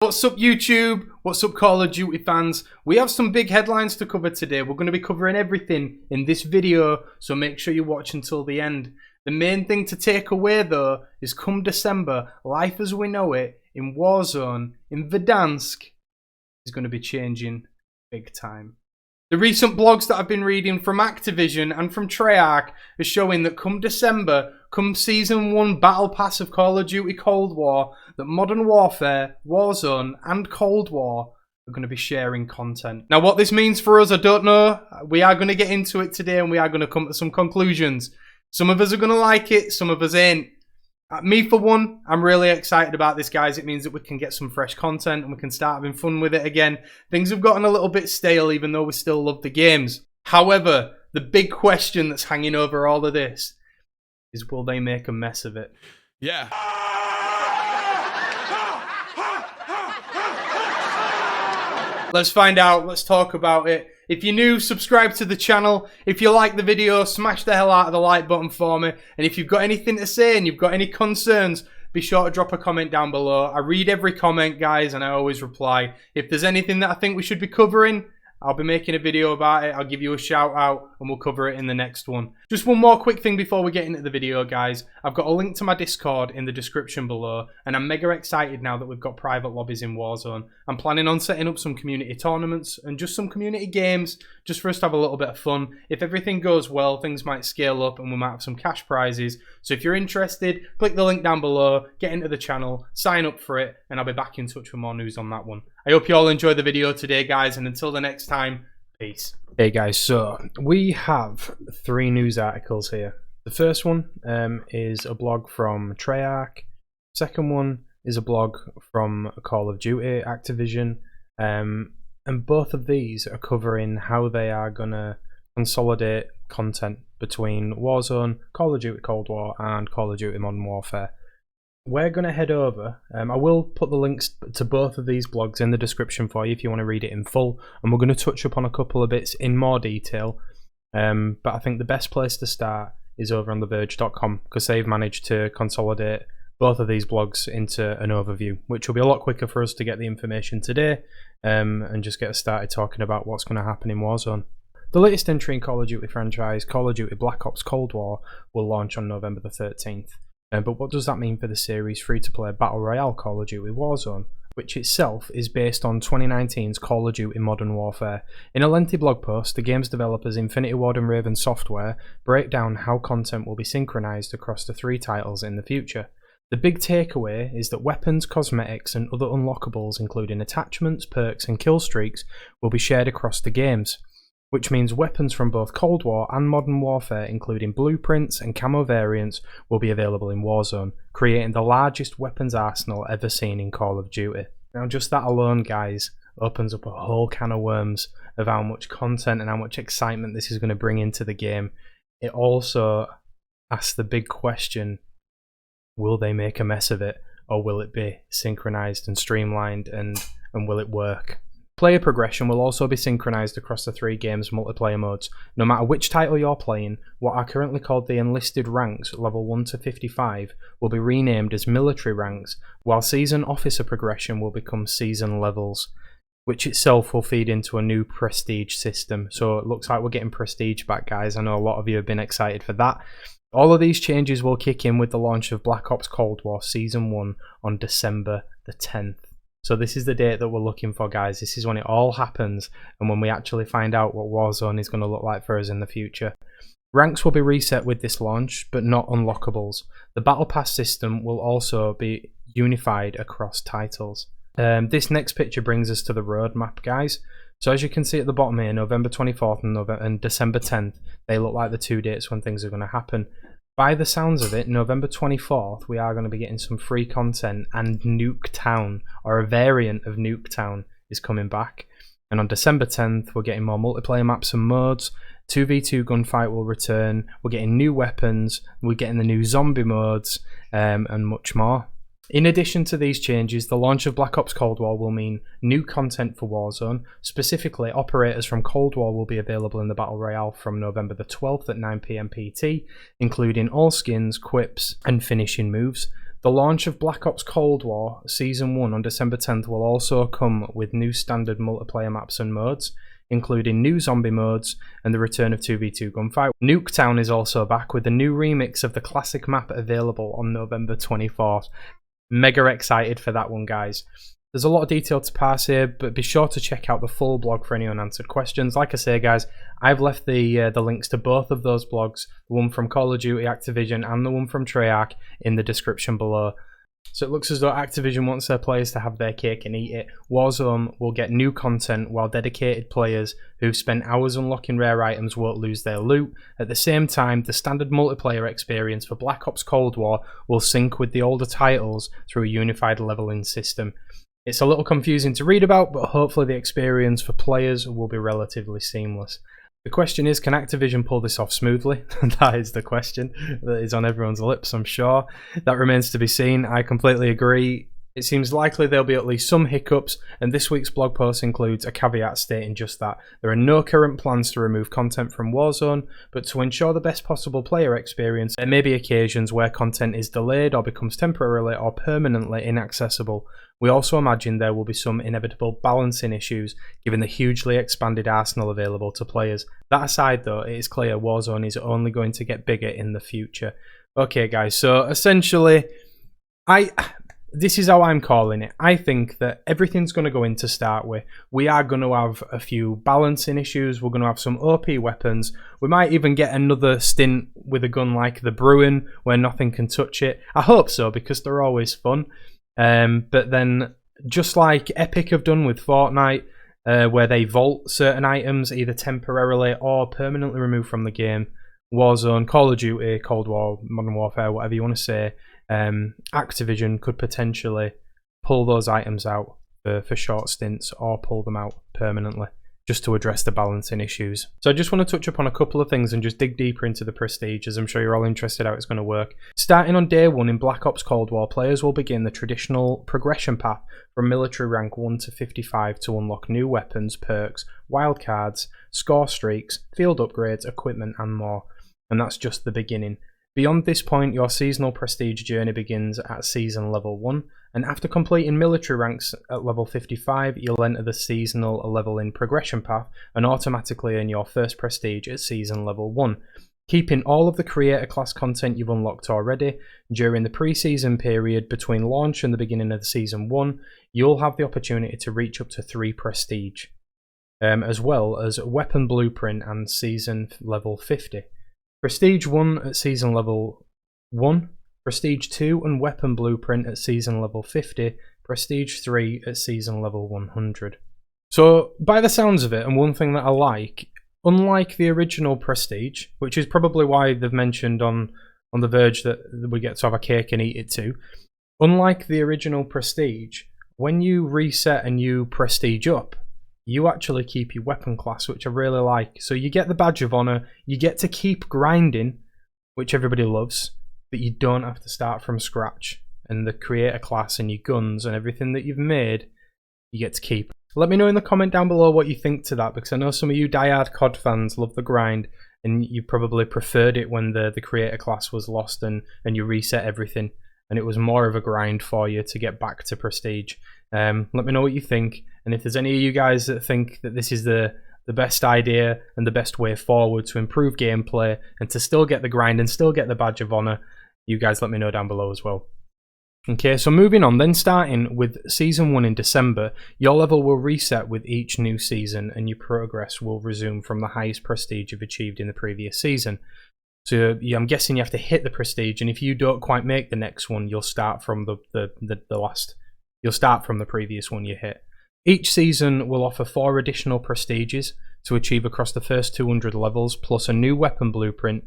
What's up YouTube? What's up Call of Duty fans? We have some big headlines to cover today. We're going to be covering everything in this video, so make sure you watch until the end. The main thing to take away though is come December, life as we know it in Warzone, in Verdansk, is going to be changing big time. The recent blogs that I've been reading from Activision and from Treyarch are showing that come December, come Season 1 Battle Pass of Call of Duty Cold War, that Modern Warfare, Warzone and Cold War are going to be sharing content. Now what this means for us, I don't know. We are going to get into it today and we are going to come to some conclusions. Some of us are going to like it, some of us ain't. Me for one, I'm really excited about this, guys. It means that we can get some fresh content and we can start having fun with it again. Things have gotten a little bit stale even though we still love the games. However, the big question that's hanging over all of this is, will they make a mess of it? Yeah. Let's find out. Let's talk about it. If you're new, subscribe to the channel. If you like the video, smash the hell out of the like button for me. And if you've got anything to say and you've got any concerns, be sure to drop a comment down below. I read every comment, guys, and I always reply. If there's anything that I think we should be covering, I'll be making a video about it. I'll give you a shout out and we'll cover it in the next one. Just one more quick thing before we get into the video, guys. I've got a link to my Discord in the description below and I'm mega excited now that we've got private lobbies in Warzone. I'm planning on setting up some community tournaments and just some community games just for us to have a little bit of fun. If everything goes well, things might scale up and we might have some cash prizes. So if you're interested, click the link down below, get into the channel, sign up for it, and I'll be back in touch with more news on that one. I hope you all enjoyed the video today, guys, and until the next time, peace. Hey guys, so we have 3 news articles here. The first one is a blog from Treyarch. Second one is a blog from Call of Duty Activision. And both of these are covering how they are going to consolidate content between Warzone, Call of Duty Cold War and Call of Duty Modern Warfare. We're going to head over, I will put the links to both of these blogs in the description for you if you want to read it in full, and we're going to touch upon a couple of bits in more detail, but I think the best place to start is over on theverge.com because they've managed to consolidate both of these blogs into an overview, which will be a lot quicker for us to get the information today and just get us started talking about what's going to happen in Warzone. The latest entry in Call of Duty franchise, Call of Duty Black Ops Cold War, will launch on November the 13th. But what does that mean for the series free-to-play Battle Royale Call of Duty Warzone, which itself is based on 2019's Call of Duty Modern Warfare? In a lengthy blog post, the game's developers Infinity Ward and Raven Software break down how content will be synchronized across the 3 titles in the future. The big takeaway is that weapons, cosmetics and other unlockables including attachments, perks and killstreaks will be shared across the games, which means weapons from both Cold War and Modern Warfare, including blueprints and camo variants, will be available in Warzone, creating the largest weapons arsenal ever seen in Call of Duty. Now just that alone, guys, opens up a whole can of worms of how much content and how much excitement this is going to bring into the game. It also asks the big question, will they make a mess of it, or will it be synchronized and streamlined, and will it work? Player progression will also be synchronized across the 3 games' multiplayer modes. No matter which title you're playing, what are currently called the enlisted ranks, level 1 to 55, will be renamed as military ranks, while season officer progression will become season levels, which itself will feed into a new prestige system. So it looks like we're getting prestige back, guys. I know a lot of you have been excited for that. All of these changes will kick in with the launch of Black Ops Cold War Season 1 on December the 10th. So this is the date that we're looking for, guys. This is when it all happens and when we actually find out what Warzone is going to look like for us in the future. Ranks will be reset with this launch, but not unlockables. The Battle Pass system will also be unified across titles. This next picture brings us to the roadmap, guys. So as you can see at the bottom here, November 24th and December 10th, they look like the 2 dates when things are going to happen. By the sounds of it, November 24th, we are going to be getting some free content, and Nuketown, or a variant of Nuketown, is coming back. And on December 10th, we're getting more multiplayer maps and modes. 2v2 gunfight will return. We're getting new weapons. We're getting the new zombie modes, and much more. In addition to these changes, the launch of Black Ops Cold War will mean new content for Warzone. Specifically, operators from Cold War will be available in the Battle Royale from November the 12th at 9 PM PT, including all skins, quips, and finishing moves. The launch of Black Ops Cold War Season 1 on December 10th will also come with new standard multiplayer maps and modes, including new zombie modes and the return of 2v2 gunfight. Nuketown is also back with a new remix of the classic map available on November 24th. Mega excited for that one, guys. There's a lot of detail to pass here, but be sure to check out the full blog for any unanswered questions. Like I say, guys, I've left the links to both of those blogs, the one from Call of Duty Activision and the one from Treyarch, in the description below. So it looks as though Activision wants their players to have their cake and eat it. Warzone will get new content, while dedicated players who've spent hours unlocking rare items won't lose their loot. At the same time, the standard multiplayer experience for Black Ops Cold War will sync with the older titles through a unified leveling system. It's a little confusing to read about, but hopefully the experience for players will be relatively seamless. The question is, can Activision pull this off smoothly? That is the question that is on everyone's lips, I'm sure. That remains to be seen. I completely agree. It seems likely there'll be at least some hiccups, and this week's blog post includes a caveat stating just that. There are no current plans to remove content from Warzone, but to ensure the best possible player experience, there may be occasions where content is delayed or becomes temporarily or permanently inaccessible. We also imagine there will be some inevitable balancing issues given the hugely expanded arsenal available to players. That aside though, it is clear Warzone is only going to get bigger in the future. Okay guys, so essentially, this is how I'm calling it. I think that everything's going to go in to start with. We are going to have a few balancing issues. We're going to have some OP weapons. We might even get another stint with a gun like the Bruin where nothing can touch it. I hope so, because they're always fun. But then, just like Epic have done with Fortnite, where they vault certain items either temporarily or permanently removed from the game, Warzone, Call of Duty, Cold War, Modern Warfare, whatever you want to say, Activision could potentially pull those items out for short stints or pull them out permanently, just to address the balancing issues. So I just want to touch upon a couple of things and just dig deeper into the Prestige, as I'm sure you're all interested how it's going to work. Starting on day 1 in Black Ops Cold War, players will begin the traditional progression path from military rank 1 to 55 to unlock new weapons, perks, wildcards, score streaks, field upgrades, equipment and more. And that's just the beginning. Beyond this point, your seasonal prestige journey begins at season level 1, and after completing military ranks at level 55, you'll enter the seasonal leveling progression path and automatically earn your first prestige at season level 1. Keeping all of the creator class content you've unlocked already, during the pre-season period between launch and the beginning of the season 1, you'll have the opportunity to reach up to 3 prestige, as well as weapon blueprint and season level 50. Prestige 1 at season level 1, Prestige 2 and Weapon Blueprint at season level 50, Prestige 3 at season level 100. So, by the sounds of it, and one thing that I like, unlike the original Prestige, which is probably why they've mentioned on The Verge that we get to have a cake and eat it too, unlike the original Prestige, when you reset a new Prestige up, you actually keep your weapon class, which I really like. So you get the Badge of Honor, you get to keep grinding, which everybody loves, but you don't have to start from scratch. And the creator class and your guns and everything that you've made, you get to keep. Let me know in the comment down below what you think to that, because I know some of you diehard COD fans love the grind, and you probably preferred it when the creator class was lost and you reset everything, and it was more of a grind for you to get back to Prestige. Let me know what you think, and if there's any of you guys that think that this is the best idea and the best way forward to improve gameplay and to still get the grind and still get the Badge of Honor, you guys let me know down below as well. Okay, so moving on, then starting with Season 1 in December, your level will reset with each new season and your progress will resume from the highest prestige you've achieved in the previous season. So I'm guessing you have to hit the prestige, and if you don't quite make the next one, you'll start from You'll start from the previous one you hit. Each season will offer 4 additional prestiges to achieve across the first 200 levels, plus a new weapon blueprint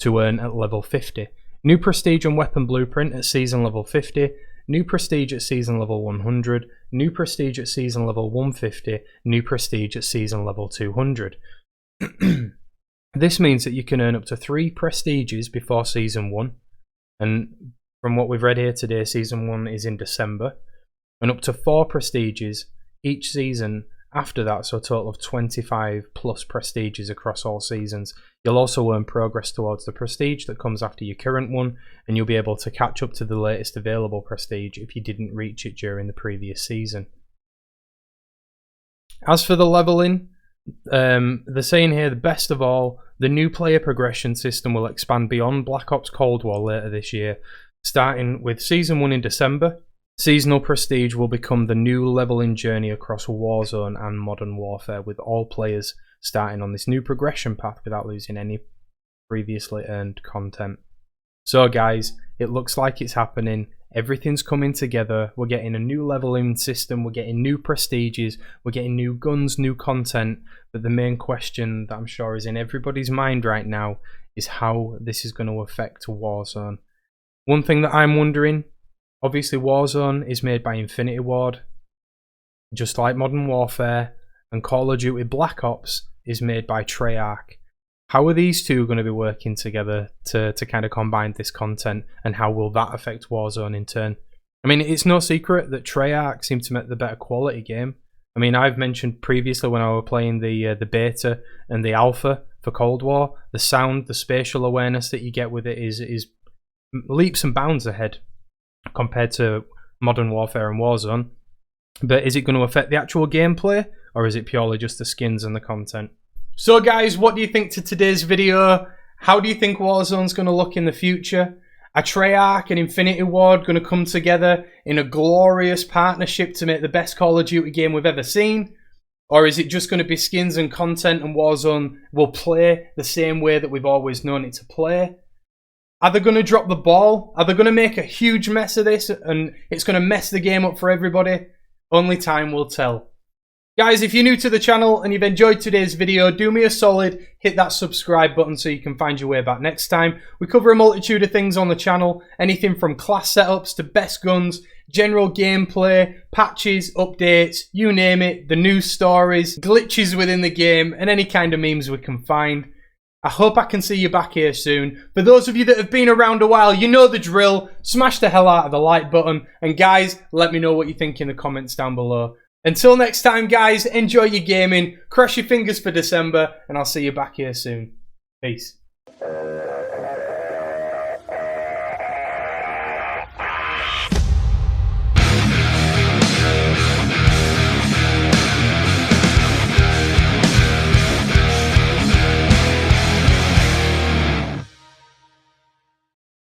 to earn at level 50. New prestige and weapon blueprint at season level 50, new prestige at season level 100, new prestige at season level 150, new prestige at season level 200. This means that you can earn up to 3 prestiges before season 1, and from what we've read here today, season 1 is in December, and up to 4 prestiges each season after that, so a total of 25 plus prestiges across all seasons. You'll also earn progress towards the prestige that comes after your current one, and you'll be able to catch up to the latest available prestige if you didn't reach it during the previous season. As for the leveling, they're saying here, the best of all, the new player progression system will expand beyond Black Ops Cold War later this year. Starting with Season 1 in December, seasonal prestige will become the new leveling journey across Warzone and Modern Warfare, with all players starting on this new progression path without losing any previously earned content. So guys, it looks like it's happening. Everything's coming together. We're getting a new leveling system, we're getting new prestiges, we're getting new guns, new content. But the main question that I'm sure is in everybody's mind right now is how this is going to affect Warzone. One thing that I'm wondering, obviously Warzone is made by Infinity Ward, just like Modern Warfare, and Call of Duty Black Ops is made by Treyarch. How are these two going to be working together to kind of combine this content, and how will that affect Warzone in turn? I mean, it's no secret that Treyarch seem to make the better quality game. I mean, I've mentioned previously when I was playing the beta and the alpha for Cold War, the sound, the spatial awareness that you get with it is leaps and bounds ahead compared to Modern Warfare and Warzone. But is it going to affect the actual gameplay, or is it purely just the skins and the content? So guys, what do you think to today's video? How do you think Warzone's going to look in the future? Are Treyarch and Infinity Ward going to come together in a glorious partnership to make the best Call of Duty game we've ever seen? Or is it just going to be skins and content, and Warzone will play the same way that we've always known it to play? Are they going to drop the ball? Are they going to make a huge mess of this and it's going to mess the game up for everybody? Only time will tell. Guys, if you're new to the channel and you've enjoyed today's video, do me a solid, hit that subscribe button so you can find your way back next time. We cover a multitude of things on the channel, anything from class setups to best guns, general gameplay, patches, updates, you name it, the news stories, glitches within the game, and any kind of memes we can find. I hope I can see you back here soon. For those of you that have been around a while, you know the drill. Smash the hell out of the like button. And guys, let me know what you think in the comments down below. Until next time, guys, enjoy your gaming, cross your fingers for December, and I'll see you back here soon. Peace.